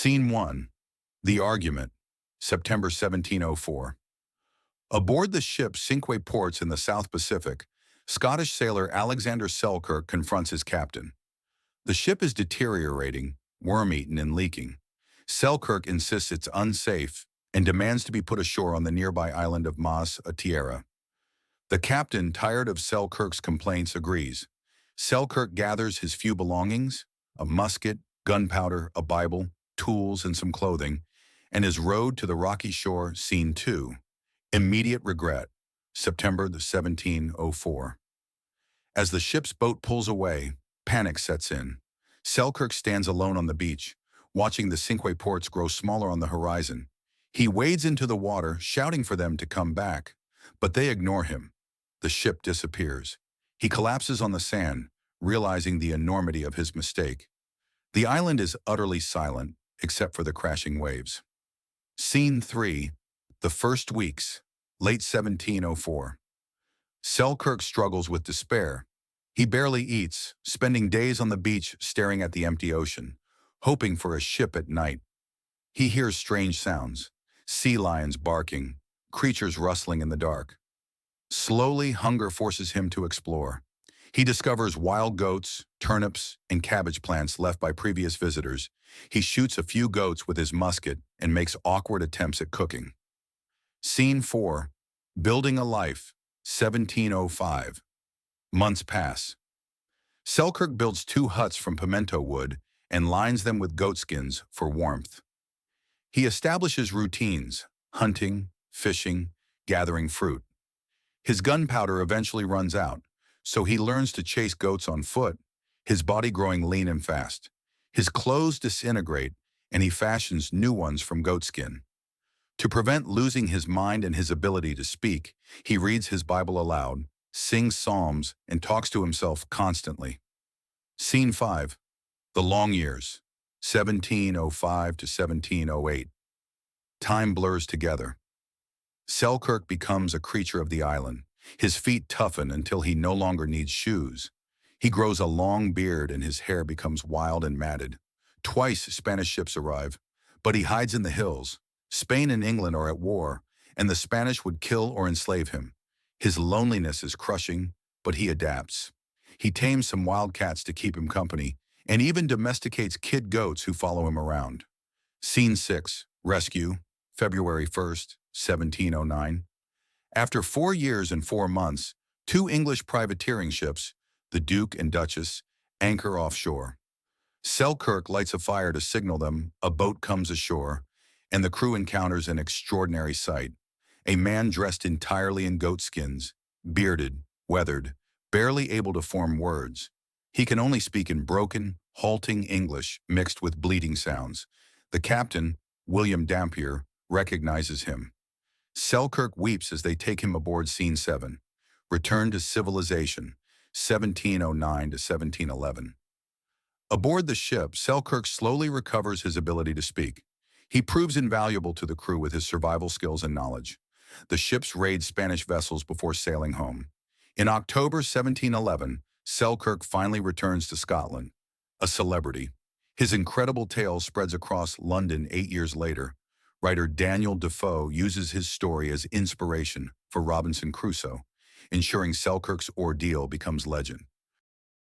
Scene 1. The Argument, September 1704. Aboard the ship Cinque Ports in the South Pacific, Scottish sailor Alexander Selkirk confronts his captain. The ship is deteriorating, worm-eaten and leaking. Selkirk insists it's unsafe and demands to be put ashore on the nearby island of Mas a Tierra. The captain, tired of Selkirk's complaints, agrees. Selkirk gathers his few belongings, a musket, gunpowder, a Bible, tools, and some clothing, and is rowed to the rocky shore. Scene 2. Immediate regret, September 1704. As the ship's boat pulls away, panic sets in. Selkirk stands alone on the beach, watching the Cinque Ports grow smaller on the horizon. He wades into the water, shouting for them to come back, but they ignore him. The ship disappears. He collapses on the sand, realizing the enormity of his mistake. The island is utterly silent, except for the crashing waves. Scene 3. The First Weeks, late 1704. Selkirk struggles with despair. He barely eats, spending days on the beach staring at the empty ocean, hoping for a ship at night. He hears strange sounds, sea lions barking, creatures rustling in the dark. Slowly, hunger forces him to explore. He discovers wild goats, turnips, and cabbage plants left by previous visitors. He shoots a few goats with his musket and makes awkward attempts at cooking. Scene 4. Building a Life, 1705. Months pass. Selkirk builds 2 huts from pimento wood and lines them with goatskins for warmth. He establishes routines, hunting, fishing, gathering fruit. His gunpowder eventually runs out, so he learns to chase goats on foot, his body growing lean and fast. His clothes disintegrate, and he fashions new ones from goatskin. To prevent losing his mind and his ability to speak, he reads his Bible aloud, sings psalms, and talks to himself constantly. Scene 5. The Long Years, 1705 to 1708. Time blurs together. Selkirk becomes a creature of the island. His feet toughen until he no longer needs shoes. He grows a long beard and his hair becomes wild and matted. Twice Spanish ships arrive, but he hides in the hills. Spain and England are at war, and the Spanish would kill or enslave him. His loneliness is crushing, but he adapts. He tames some wildcats to keep him company, and even domesticates kid goats who follow him around. Scene 6. Rescue, February 1st, 1709. After 4 years and 4 months, 2 English privateering ships, the Duke and Duchess, anchor offshore. Selkirk lights a fire to signal them, a boat comes ashore, and the crew encounters an extraordinary sight. A man dressed entirely in goatskins, bearded, weathered, barely able to form words. He can only speak in broken, halting English mixed with bleating sounds. The captain, William Dampier, recognizes him. Selkirk weeps as they take him aboard. Scene 7. Return to Civilization, 1709 to 1711. Aboard the ship, Selkirk slowly recovers his ability to speak. He proves invaluable to the crew with his survival skills and knowledge. The ships raid Spanish vessels before sailing home. In October 1711, Selkirk finally returns to Scotland, a celebrity. His incredible tale spreads across London 8 years later. Writer Daniel Defoe uses his story as inspiration for Robinson Crusoe, ensuring Selkirk's ordeal becomes legend.